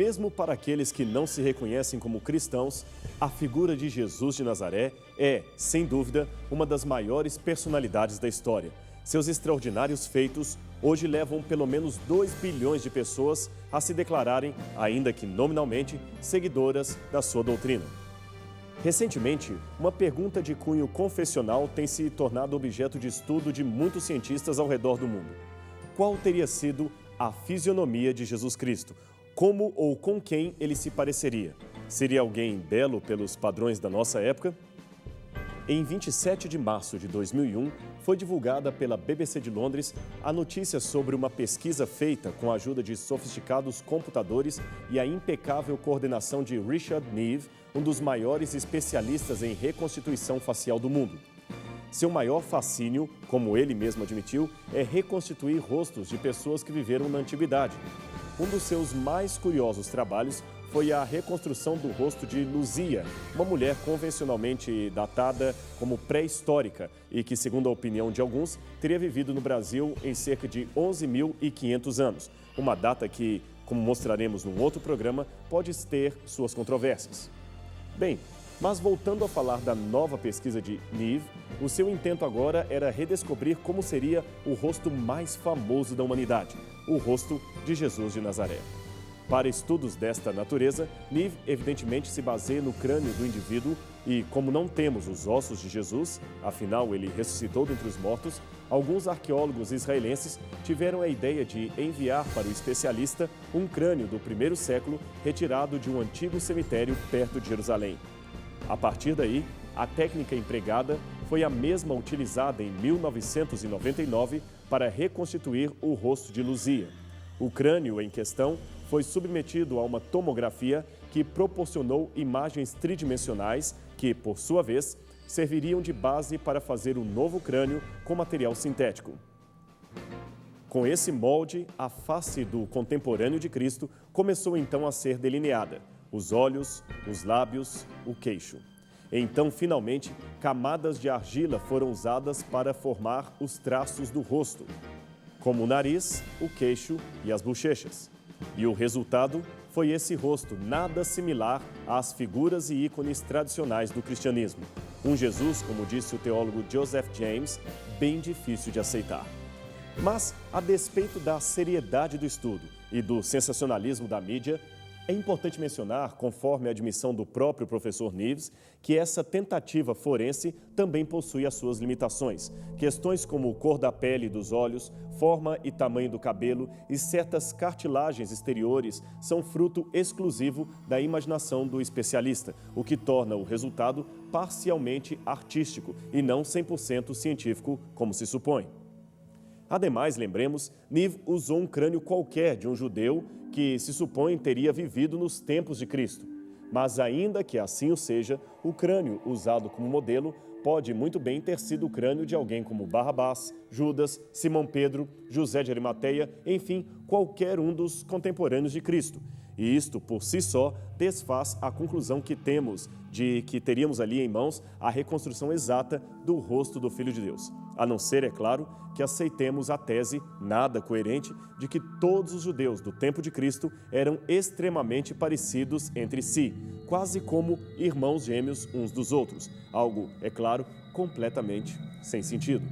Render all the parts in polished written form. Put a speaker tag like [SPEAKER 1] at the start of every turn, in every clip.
[SPEAKER 1] Mesmo para aqueles que não se reconhecem como cristãos, a figura de Jesus de Nazaré é, sem dúvida, uma das maiores personalidades da história. Seus extraordinários feitos hoje levam pelo menos 2 bilhões de pessoas a se declararem, ainda que nominalmente, seguidoras da sua doutrina. Recentemente, uma pergunta de cunho confessional tem se tornado objeto de estudo de muitos cientistas ao redor do mundo. Qual teria sido a fisionomia de Jesus Cristo? Como ou com quem ele se pareceria? Seria alguém belo pelos padrões da nossa época? Em 27 de março de 2001, foi divulgada pela BBC de Londres a notícia sobre uma pesquisa feita com a ajuda de sofisticados computadores e a impecável coordenação de Richard Neve, um dos maiores especialistas em reconstituição facial do mundo. Seu maior fascínio, como ele mesmo admitiu, é reconstituir rostos de pessoas que viveram na antiguidade. Um dos seus mais curiosos trabalhos foi a reconstrução do rosto de Luzia, uma mulher convencionalmente datada como pré-histórica e que, segundo a opinião de alguns, teria vivido no Brasil em cerca de 11.500 anos. Uma data que, como mostraremos num outro programa, pode ter suas controvérsias. Bem, mas voltando a falar da nova pesquisa de Neve, o seu intento agora era redescobrir como seria o rosto mais famoso da humanidade, o rosto de Jesus de Nazaré. Para estudos desta natureza, Neve evidentemente se baseia no crânio do indivíduo e, como não temos os ossos de Jesus, afinal ele ressuscitou dentre os mortos, alguns arqueólogos israelenses tiveram a ideia de enviar para o especialista um crânio do primeiro século retirado de um antigo cemitério perto de Jerusalém. A partir daí, a técnica empregada foi a mesma utilizada em 1999 para reconstituir o rosto de Luzia. O crânio em questão foi submetido a uma tomografia que proporcionou imagens tridimensionais que, por sua vez, serviriam de base para fazer um novo crânio com material sintético. Com esse molde, a face do contemporâneo de Cristo começou então a ser delineada. Os olhos, os lábios, o queixo. Então, finalmente, camadas de argila foram usadas para formar os traços do rosto, como o nariz, o queixo e as bochechas. E o resultado foi esse rosto nada similar às figuras e ícones tradicionais do cristianismo. Um Jesus, como disse o teólogo Joseph James, bem difícil de aceitar. Mas, a despeito da seriedade do estudo e do sensacionalismo da mídia, é importante mencionar, conforme a admissão do próprio professor Neves, que essa tentativa forense também possui as suas limitações. Questões como cor da pele e dos olhos, forma e tamanho do cabelo e certas cartilagens exteriores são fruto exclusivo da imaginação do especialista, o que torna o resultado parcialmente artístico e não 100% científico, como se supõe. Ademais, lembremos, Neve usou um crânio qualquer de um judeu que se supõe teria vivido nos tempos de Cristo. Mas ainda que assim o seja, o crânio usado como modelo pode muito bem ter sido o crânio de alguém como Barrabás, Judas, Simão Pedro, José de Arimateia, enfim, qualquer um dos contemporâneos de Cristo. E isto, por si só, desfaz a conclusão que temos de que teríamos ali em mãos a reconstrução exata do rosto do Filho de Deus. A não ser, é claro, que aceitemos a tese, nada coerente, de que todos os judeus do tempo de Cristo eram extremamente parecidos entre si, quase como irmãos gêmeos uns dos outros. Algo, é claro, completamente sem sentido.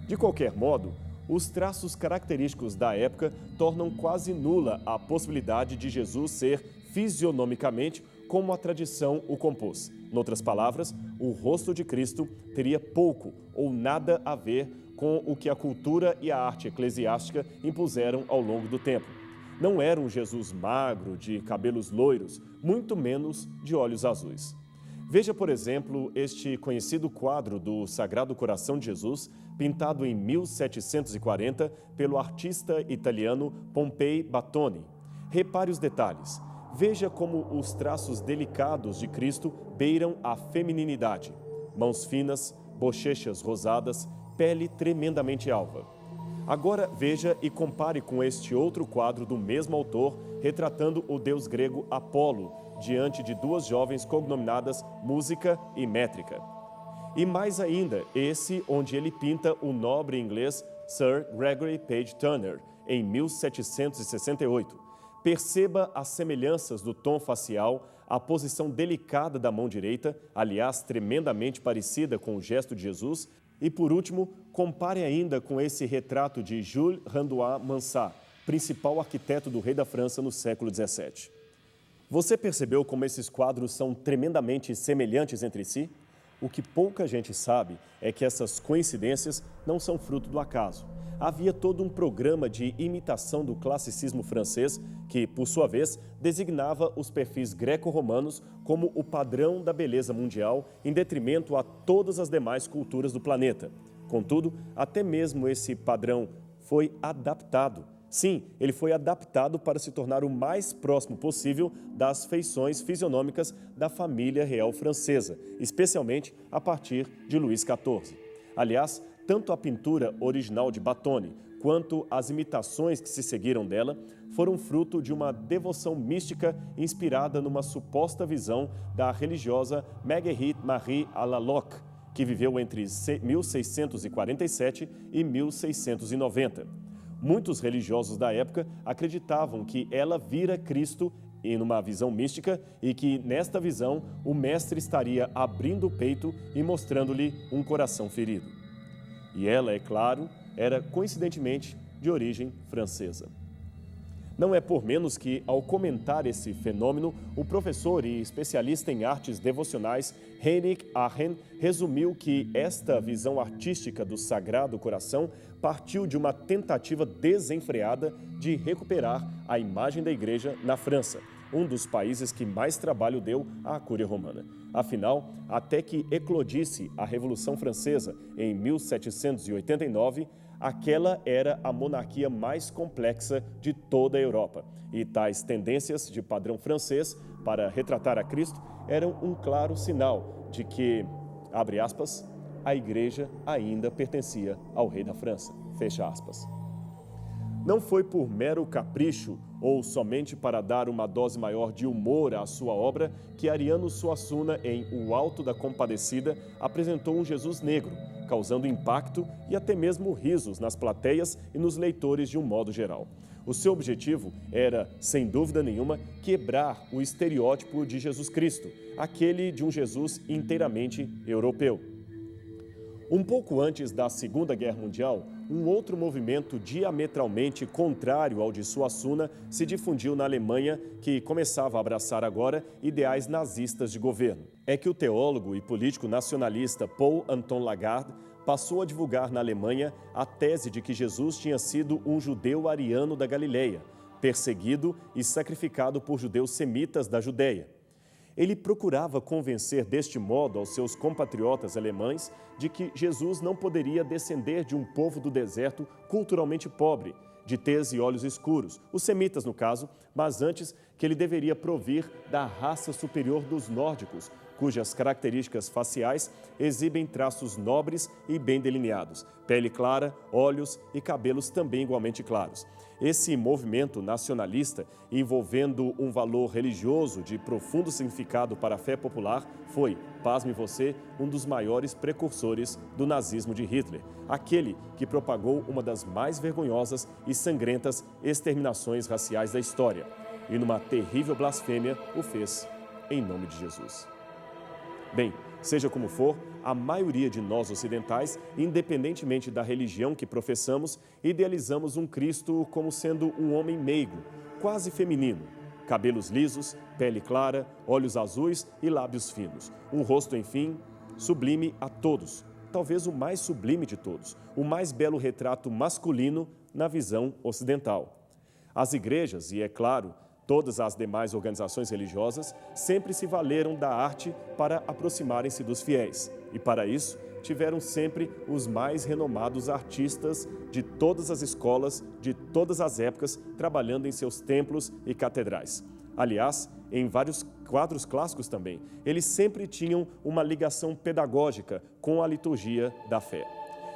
[SPEAKER 1] De qualquer modo, os traços característicos da época tornam quase nula a possibilidade de Jesus ser fisionomicamente como a tradição o compôs. Noutras palavras, o rosto de Cristo teria pouco ou nada a ver com o que a cultura e a arte eclesiástica impuseram ao longo do tempo. Não era um Jesus magro, de cabelos loiros, muito menos de olhos azuis. Veja, por exemplo, este conhecido quadro do Sagrado Coração de Jesus, pintado em 1740 pelo artista italiano Pompei Battoni. Repare os detalhes. Veja como os traços delicados de Cristo beiram a femininidade. Mãos finas, bochechas rosadas, pele tremendamente alva. Agora veja e compare com este outro quadro do mesmo autor, retratando o deus grego Apolo, diante de duas jovens cognominadas Música e Métrica. E mais ainda, esse onde ele pinta o nobre inglês Sir Gregory Page Turner, em 1768. Perceba as semelhanças do tom facial, a posição delicada da mão direita, aliás, tremendamente parecida com o gesto de Jesus. E, por último, compare ainda com esse retrato de Jules Renoir Mansart, principal arquiteto do rei da França no século XVII. Você percebeu como esses quadros são tremendamente semelhantes entre si? O que pouca gente sabe é que essas coincidências não são fruto do acaso. Havia todo um programa de imitação do classicismo francês que, por sua vez, designava os perfis greco-romanos como o padrão da beleza mundial em detrimento a todas as demais culturas do planeta. Contudo, até mesmo esse padrão foi adaptado. Sim, ele foi adaptado para se tornar o mais próximo possível das feições fisionômicas da família real francesa, especialmente a partir de Luís XIV. Aliás, tanto a pintura original de Battoni quanto as imitações que se seguiram dela foram fruto de uma devoção mística inspirada numa suposta visão da religiosa Marguerite Marie Laloque, que viveu entre 1647 e 1690. Muitos religiosos da época acreditavam que ela vira Cristo em uma visão mística e que, nesta visão, o mestre estaria abrindo o peito e mostrando-lhe um coração ferido. E ela, é claro, era coincidentemente de origem francesa. Não é por menos que, ao comentar esse fenômeno, o professor e especialista em artes devocionais Heinrich Arhen resumiu que esta visão artística do Sagrado Coração partiu de uma tentativa desenfreada de recuperar a imagem da Igreja na França, um dos países que mais trabalho deu à Cúria Romana. Afinal, até que eclodisse a Revolução Francesa em 1789, aquela era a monarquia mais complexa de toda a Europa. E tais tendências de padrão francês para retratar a Cristo eram um claro sinal de que, abre aspas, a Igreja ainda pertencia ao rei da França, fecha aspas. Não foi por mero capricho ou somente para dar uma dose maior de humor à sua obra que Ariano Suassuna, em O Alto da Compadecida, apresentou um Jesus negro, causando impacto e até mesmo risos nas plateias e nos leitores de um modo geral. O seu objetivo era, sem dúvida nenhuma, quebrar o estereótipo de Jesus Cristo, aquele de um Jesus inteiramente europeu. Um pouco antes da Segunda Guerra Mundial, um outro movimento diametralmente contrário ao de Suassuna se difundiu na Alemanha, que começava a abraçar agora ideais nazistas de governo. É que o teólogo e político nacionalista Paul Anton Lagarde passou a divulgar na Alemanha a tese de que Jesus tinha sido um judeu ariano da Galileia, perseguido e sacrificado por judeus semitas da Judéia. Ele procurava convencer deste modo aos seus compatriotas alemães de que Jesus não poderia descender de um povo do deserto culturalmente pobre, de tez e olhos escuros, os semitas no caso, mas antes que ele deveria provir da raça superior dos nórdicos, cujas características faciais exibem traços nobres e bem delineados, pele clara, olhos e cabelos também igualmente claros. Esse movimento nacionalista, envolvendo um valor religioso de profundo significado para a fé popular, foi, pasme você, um dos maiores precursores do nazismo de Hitler, aquele que propagou uma das mais vergonhosas e sangrentas exterminações raciais da história, e numa terrível blasfêmia o fez em nome de Jesus. Bem, seja como for, a maioria de nós ocidentais, independentemente da religião que professamos, idealizamos um Cristo como sendo um homem meigo, quase feminino, cabelos lisos, pele clara, olhos azuis e lábios finos. Um rosto, enfim, sublime a todos, talvez o mais sublime de todos, o mais belo retrato masculino na visão ocidental. As igrejas, e é claro, todas as demais organizações religiosas sempre se valeram da arte para aproximarem-se dos fiéis e, para isso, tiveram sempre os mais renomados artistas de todas as escolas, de todas as épocas, trabalhando em seus templos e catedrais. Aliás, em vários quadros clássicos também, eles sempre tinham uma ligação pedagógica com a liturgia da fé.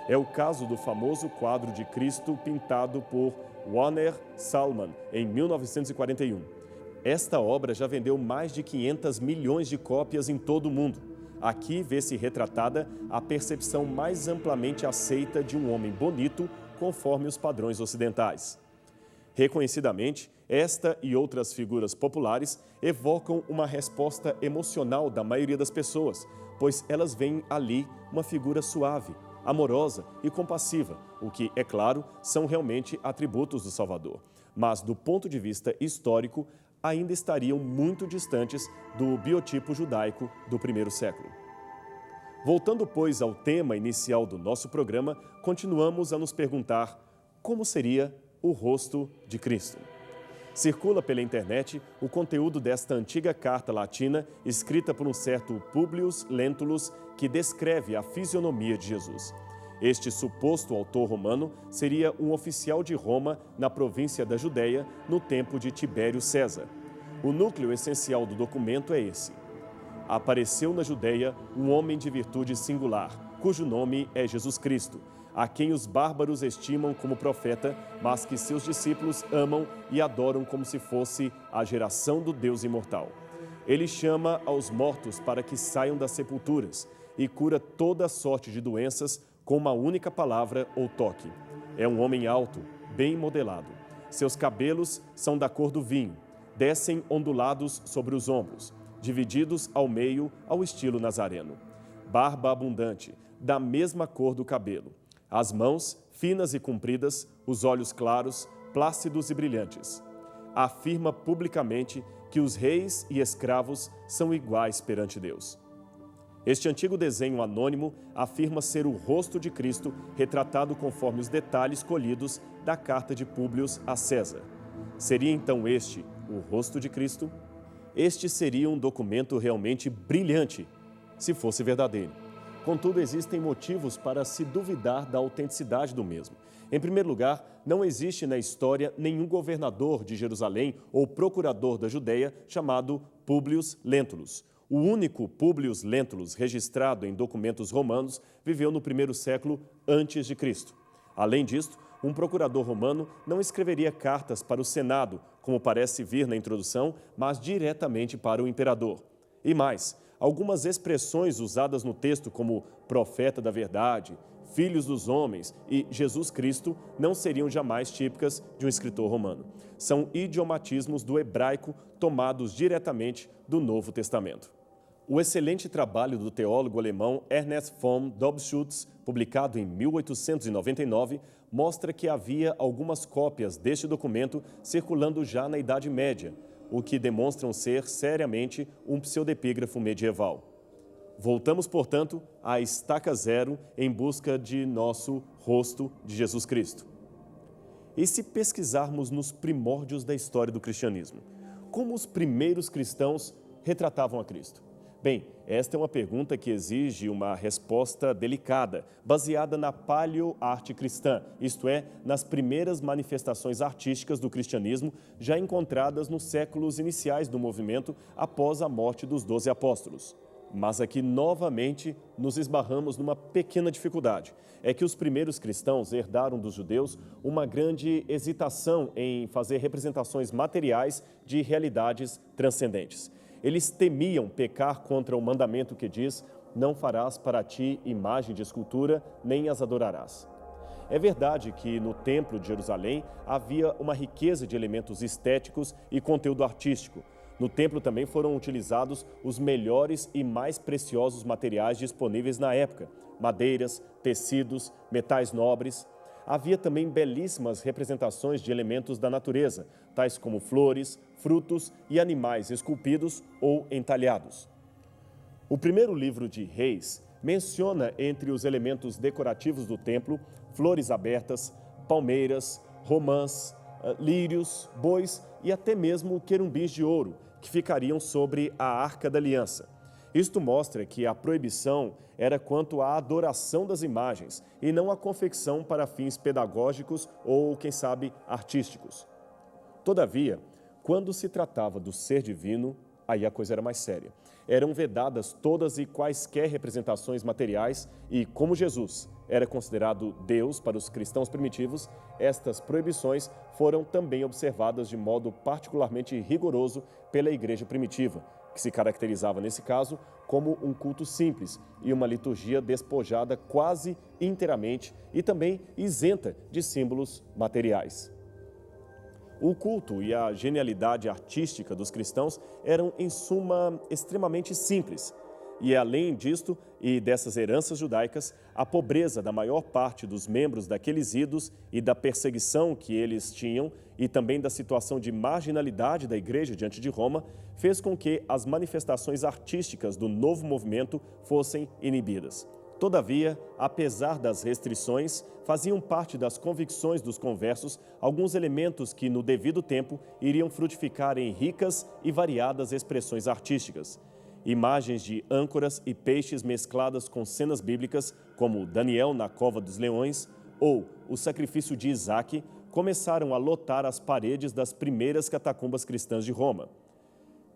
[SPEAKER 1] É o caso do famoso quadro de Cristo pintado por Werner Sallmann, em 1941. Esta obra já vendeu mais de 500 milhões de cópias em todo o mundo. Aqui vê-se retratada a percepção mais amplamente aceita de um homem bonito, conforme os padrões ocidentais. Reconhecidamente, Esta e outras figuras populares evocam uma resposta emocional da maioria das pessoas, pois elas veem ali uma figura suave, amorosa e compassiva, o que, é claro, são realmente atributos do Salvador. Mas, do ponto de vista histórico, ainda estariam muito distantes do biotipo judaico do primeiro século. Voltando, pois, ao tema inicial do nosso programa, continuamos a nos perguntar como seria o rosto de Cristo. Circula pela internet o conteúdo desta antiga carta latina escrita por um certo Publio Lentulus que descreve a fisionomia de Jesus. Este suposto autor romano seria um oficial de Roma na província da Judéia no tempo de Tibério César. O núcleo essencial do documento é esse. Apareceu na Judéia um homem de virtude singular, cujo nome é Jesus Cristo, a quem os bárbaros estimam como profeta, mas que seus discípulos amam e adoram como se fosse a geração do Deus imortal. Ele chama aos mortos para que saiam das sepulturas e cura toda sorte de doenças com uma única palavra ou toque. É um homem alto, bem modelado. Seus cabelos são da cor do vinho, descem ondulados sobre os ombros, divididos ao meio ao estilo nazareno. Barba abundante, da mesma cor do cabelo. As mãos, finas e compridas, os olhos claros, plácidos e brilhantes. Afirma publicamente que os reis e escravos são iguais perante Deus. Este antigo desenho anônimo afirma ser o rosto de Cristo retratado conforme os detalhes colhidos da carta de Públio a César. Seria então este o rosto de Cristo? Este seria um documento realmente brilhante, se fosse verdadeiro. Contudo, existem motivos para se duvidar da autenticidade do mesmo. Em primeiro lugar, não existe na história nenhum governador de Jerusalém ou procurador da Judéia chamado Publio Lentulus. O único Publio Lentulus registrado em documentos romanos viveu no primeiro século antes de Cristo. Além disto, um procurador romano não escreveria cartas para o Senado, como parece vir na introdução, mas diretamente para o imperador. E mais, algumas expressões usadas no texto, como profeta da verdade, filhos dos homens e Jesus Cristo, não seriam jamais típicas de um escritor romano. São idiomatismos do hebraico tomados diretamente do Novo Testamento. O excelente trabalho do teólogo alemão Ernest von Dobschütz, publicado em 1899, mostra que havia algumas cópias deste documento circulando já na Idade Média, o que demonstram ser seriamente um pseudepígrafo medieval. Voltamos, portanto, à estaca zero em busca de nosso rosto de Jesus Cristo. E se pesquisarmos nos primórdios da história do cristianismo, como os primeiros cristãos retratavam a Cristo? Bem, esta é uma pergunta que exige uma resposta delicada, baseada na paleoarte cristã, isto é, nas primeiras manifestações artísticas do cristianismo já encontradas nos séculos iniciais do movimento após a morte dos 12 apóstolos. Mas aqui, novamente, nos esbarramos numa pequena dificuldade. É que os primeiros cristãos herdaram dos judeus uma grande hesitação em fazer representações materiais de realidades transcendentes. Eles temiam pecar contra o mandamento que diz: não farás para ti imagem de escultura, nem as adorarás. É verdade que no Templo de Jerusalém havia uma riqueza de elementos estéticos e conteúdo artístico. No templo também foram utilizados os melhores e mais preciosos materiais disponíveis na época: madeiras, tecidos, metais nobres. Havia também belíssimas representações de elementos da natureza, tais como flores, frutos e animais esculpidos ou entalhados. O primeiro livro de Reis menciona entre os elementos decorativos do templo flores abertas, palmeiras, romãs, lírios, bois e até mesmo querumbins de ouro, que ficariam sobre a Arca da Aliança. Isto mostra que a proibição era quanto à adoração das imagens e não à confecção para fins pedagógicos ou, quem sabe, artísticos. Todavia, quando se tratava do ser divino, aí a coisa era mais séria. Eram vedadas todas e quaisquer representações materiais e, como Jesus era considerado Deus para os cristãos primitivos, estas proibições foram também observadas de modo particularmente rigoroso pela igreja primitiva, que se caracterizava, nesse caso, como um culto simples e uma liturgia despojada quase inteiramente e também isenta de símbolos materiais. O culto e a genialidade artística dos cristãos eram, em suma, extremamente simples. E além disto e dessas heranças judaicas, a pobreza da maior parte dos membros daqueles idos e da perseguição que eles tinham e também da situação de marginalidade da igreja diante de Roma, fez com que as manifestações artísticas do novo movimento fossem inibidas. Todavia, apesar das restrições, faziam parte das convicções dos conversos alguns elementos que, no devido tempo, iriam frutificar em ricas e variadas expressões artísticas. Imagens de âncoras e peixes mescladas com cenas bíblicas, como Daniel na cova dos leões, ou o sacrifício de Isaque, começaram a lotar as paredes das primeiras catacumbas cristãs de Roma.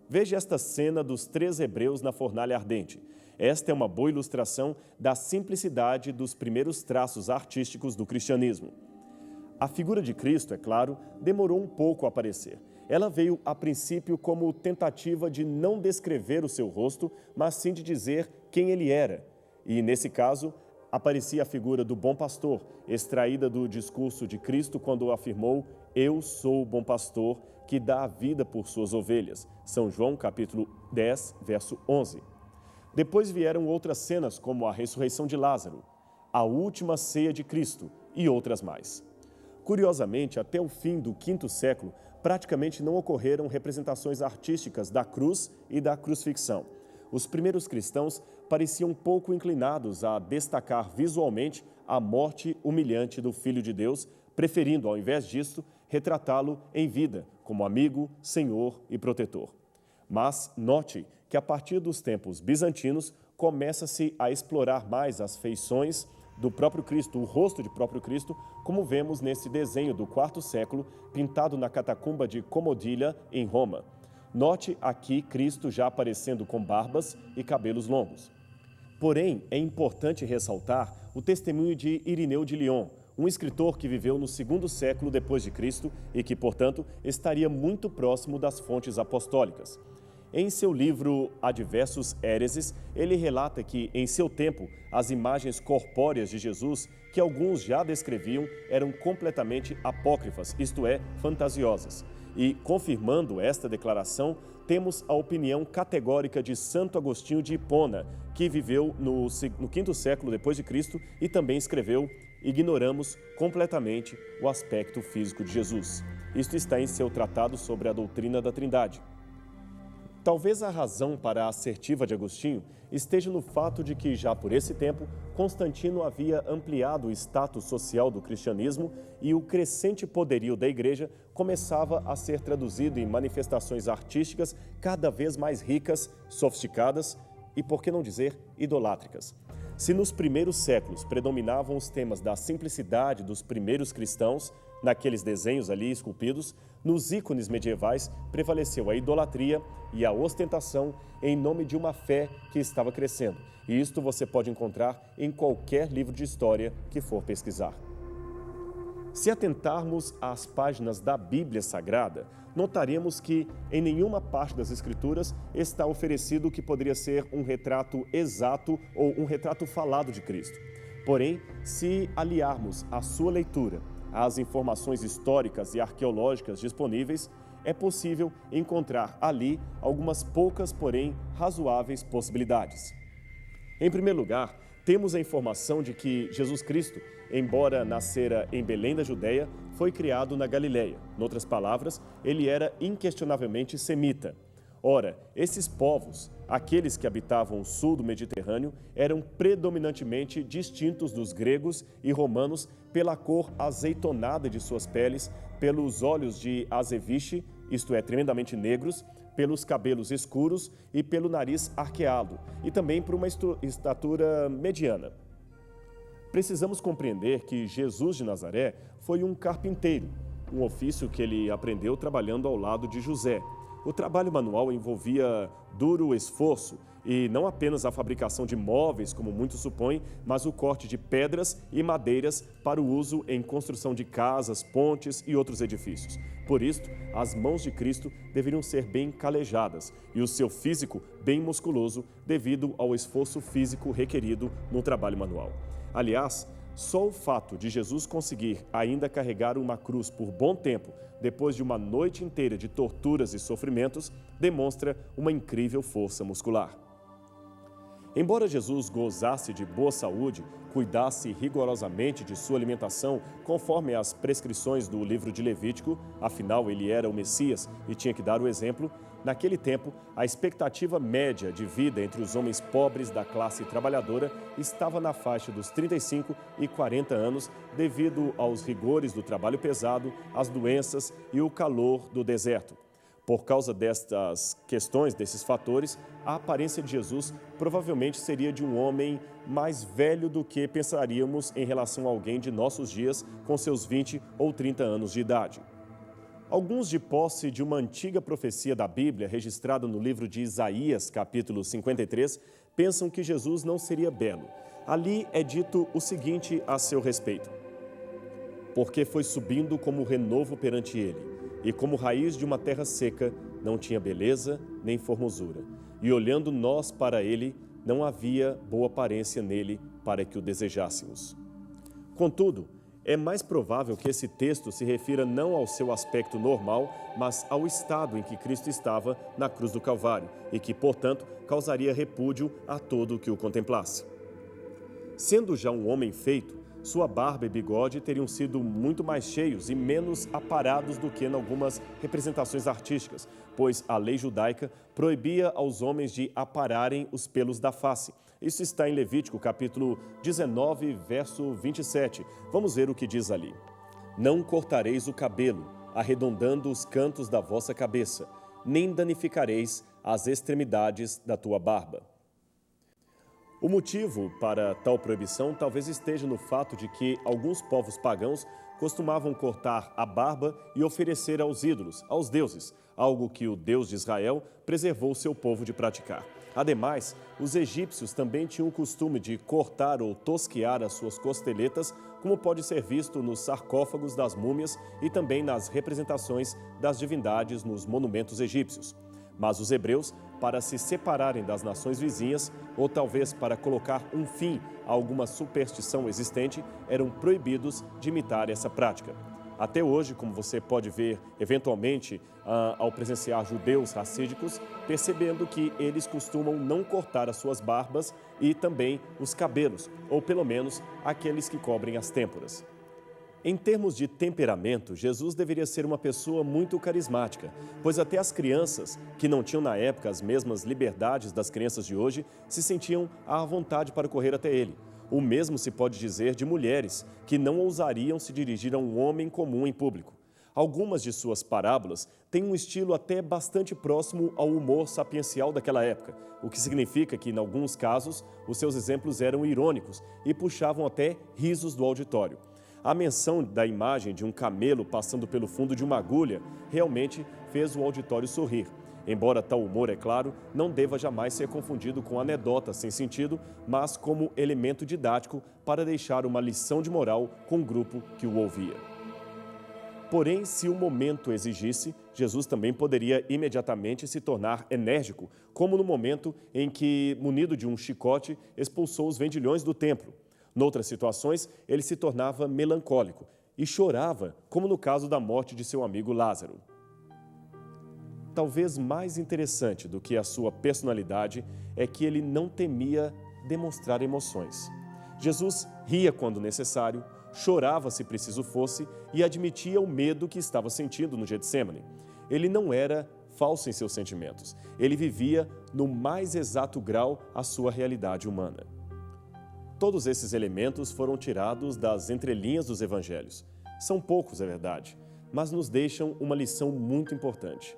[SPEAKER 1] Veja esta cena dos 3 hebreus na fornalha ardente. Esta é uma boa ilustração da simplicidade dos primeiros traços artísticos do cristianismo. A figura de Cristo, é claro, demorou um pouco a aparecer. Ela veio, a princípio, como tentativa de não descrever o seu rosto, mas sim de dizer quem ele era. E, nesse caso, aparecia a figura do bom pastor, extraída do discurso de Cristo quando afirmou: "Eu sou o bom pastor que dá a vida por suas ovelhas." São João, capítulo 10, verso 11. Depois vieram outras cenas, como a ressurreição de Lázaro, a última ceia de Cristo e outras mais. Curiosamente, até o fim do V século, praticamente não ocorreram representações artísticas da cruz e da crucifixão. Os primeiros cristãos pareciam pouco inclinados a destacar visualmente a morte humilhante do Filho de Deus, preferindo, ao invés disso, retratá-lo em vida, como amigo, senhor e protetor. Mas note que, a partir dos tempos bizantinos, começa-se a explorar mais as feições do próprio Cristo, o rosto de próprio Cristo, como vemos nesse desenho do IV século, pintado na catacumba de Comodilha, em Roma. Note aqui Cristo já aparecendo com barbas e cabelos longos. Porém, é importante ressaltar o testemunho de Irineu de Lyon, um escritor que viveu no II século depois de Cristo e que, portanto, estaria muito próximo das fontes apostólicas. Em seu livro Adversus Héreses, ele relata que, em seu tempo, as imagens corpóreas de Jesus, que alguns já descreviam, eram completamente apócrifas, isto é, fantasiosas. E, confirmando esta declaração, temos a opinião categórica de Santo Agostinho de Hipona, que viveu no V século depois de Cristo e também escreveu: "Ignoramos completamente o aspecto físico de Jesus." Isto está em seu tratado sobre a doutrina da Trindade. Talvez a razão para a assertiva de Agostinho esteja no fato de que, já por esse tempo, Constantino havia ampliado o status social do cristianismo e o crescente poderio da igreja começava a ser traduzido em manifestações artísticas cada vez mais ricas, sofisticadas e, por que não dizer, idolátricas. Se nos primeiros séculos predominavam os temas da simplicidade dos primeiros cristãos, naqueles desenhos ali esculpidos, nos ícones medievais prevaleceu a idolatria e a ostentação em nome de uma fé que estava crescendo. E isto você pode encontrar em qualquer livro de história que for pesquisar. Se atentarmos às páginas da Bíblia Sagrada, notaremos que em nenhuma parte das Escrituras está oferecido o que poderia ser um retrato exato ou um retrato falado de Cristo. Porém, se aliarmos a sua leitura às informações históricas e arqueológicas disponíveis, é possível encontrar ali algumas poucas, porém razoáveis possibilidades. Em primeiro lugar, temos a informação de que Jesus Cristo, embora nascera em Belém da Judéia, foi criado na Galileia. Em outras palavras, ele era inquestionavelmente semita. Ora, esses povos, aqueles que habitavam o sul do Mediterrâneo, eram predominantemente distintos dos gregos e romanos pela cor azeitonada de suas peles, pelos olhos de azeviche, isto é, tremendamente negros, pelos cabelos escuros e pelo nariz arqueado, e também por uma estatura mediana. Precisamos compreender que Jesus de Nazaré foi um carpinteiro, um ofício que ele aprendeu trabalhando ao lado de José. O trabalho manual envolvia duro esforço e não apenas a fabricação de móveis, como muitos supõem, mas o corte de pedras e madeiras para o uso em construção de casas, pontes e outros edifícios. Por isto, as mãos de Cristo deveriam ser bem calejadas e o seu físico bem musculoso devido ao esforço físico requerido no trabalho manual. Aliás, Só o fato de Jesus conseguir ainda carregar uma cruz por bom tempo, depois de uma noite inteira de torturas e sofrimentos, demonstra uma incrível força muscular. Embora Jesus gozasse de boa saúde, cuidasse rigorosamente de sua alimentação conforme as prescrições do livro de Levítico, afinal ele era o Messias e tinha que dar o exemplo, naquele tempo a expectativa média de vida entre os homens pobres da classe trabalhadora estava na faixa dos 35 e 40 anos devido aos rigores do trabalho pesado, às doenças e o calor do deserto. Por causa destas questões, desses fatores, a aparência de Jesus provavelmente seria de um homem mais velho do que pensaríamos em relação a alguém de nossos dias com seus 20 ou 30 anos de idade. Alguns, de posse de uma antiga profecia da Bíblia, registrada no livro de Isaías, capítulo 53, pensam que Jesus não seria belo. Ali é dito o seguinte a seu respeito: porque foi subindo como renovo perante ele, e como raiz de uma terra seca, não tinha beleza nem formosura. E olhando nós para ele, não havia boa aparência nele para que o desejássemos. Contudo, é mais provável que esse texto se refira não ao seu aspecto normal, mas ao estado em que Cristo estava na cruz do Calvário e que, portanto, causaria repúdio a todo o que o contemplasse. Sendo já um homem feito, sua barba e bigode teriam sido muito mais cheios e menos aparados do que em algumas representações artísticas, pois a lei judaica proibia aos homens de apararem os pelos da face. Isso está em Levítico, capítulo 19, verso 27. Vamos ver o que diz ali. Não cortareis o cabelo, arredondando os cantos da vossa cabeça, nem danificareis as extremidades da tua barba. O motivo para tal proibição talvez esteja no fato de que alguns povos pagãos costumavam cortar a barba e oferecer aos ídolos, aos deuses, algo que o Deus de Israel preservou seu povo de praticar. Ademais, os egípcios também tinham o costume de cortar ou tosquiar as suas costeletas, como pode ser visto nos sarcófagos das múmias e também nas representações das divindades nos monumentos egípcios. Mas os hebreus, para se separarem das nações vizinhas, ou talvez para colocar um fim a alguma superstição existente, eram proibidos de imitar essa prática. Até hoje, como você pode ver, eventualmente, ao presenciar judeus racídicos, percebendo que eles costumam não cortar as suas barbas e também os cabelos, ou pelo menos aqueles que cobrem as têmporas. Em termos de temperamento, Jesus deveria ser uma pessoa muito carismática, pois até as crianças, que não tinham na época as mesmas liberdades das crianças de hoje, se sentiam à vontade para correr até ele. O mesmo se pode dizer de mulheres, que não ousariam se dirigir a um homem comum em público. Algumas de suas parábolas têm um estilo até bastante próximo ao humor sapiencial daquela época, o que significa que, em alguns casos, os seus exemplos eram irônicos e puxavam até risos do auditório. A menção da imagem de um camelo passando pelo fundo de uma agulha realmente fez o auditório sorrir. Embora tal humor, é claro, não deva jamais ser confundido com anedota sem sentido, mas como elemento didático para deixar uma lição de moral com o grupo que o ouvia. Porém, se o momento exigisse, Jesus também poderia imediatamente se tornar enérgico, como no momento em que, munido de um chicote, expulsou os vendilhões do templo. Noutras situações, ele se tornava melancólico e chorava, como no caso da morte de seu amigo Lázaro. Talvez mais interessante do que a sua personalidade é que ele não temia demonstrar emoções. Jesus ria quando necessário, chorava se preciso fosse e admitia o medo que estava sentindo no Getsêmani. Ele não era falso em seus sentimentos. Ele vivia no mais exato grau a sua realidade humana. Todos esses elementos foram tirados das entrelinhas dos evangelhos. São poucos, é verdade, mas nos deixam uma lição muito importante.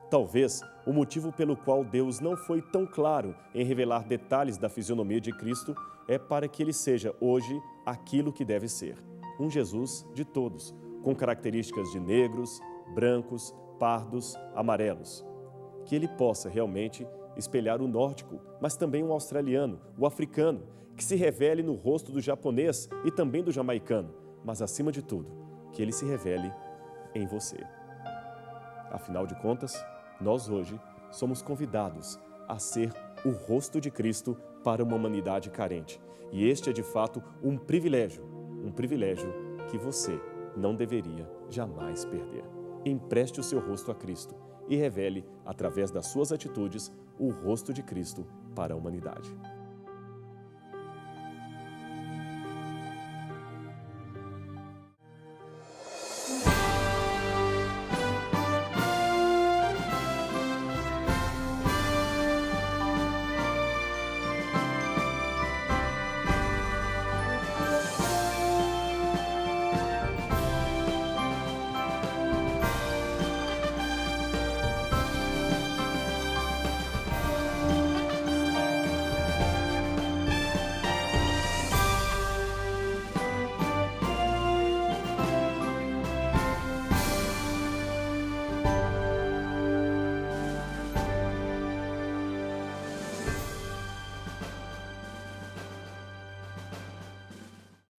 [SPEAKER 1] Talvez o motivo pelo qual Deus não foi tão claro em revelar detalhes da fisionomia de Cristo é para que ele seja hoje aquilo que deve ser, um Jesus de todos, com características de negros, brancos, pardos, amarelos. Que ele possa realmente espelhar o nórdico, mas também o australiano, o africano, que se revele no rosto do japonês e também do jamaicano, mas acima de tudo, que ele se revele em você. Afinal de contas, nós hoje somos convidados a ser o rosto de Cristo para uma humanidade carente. E este é de fato um privilégio um privilégio que você não deveria jamais perder. Empreste o seu rosto a Cristo e revele, através das suas atitudes, o rosto de Cristo para a humanidade.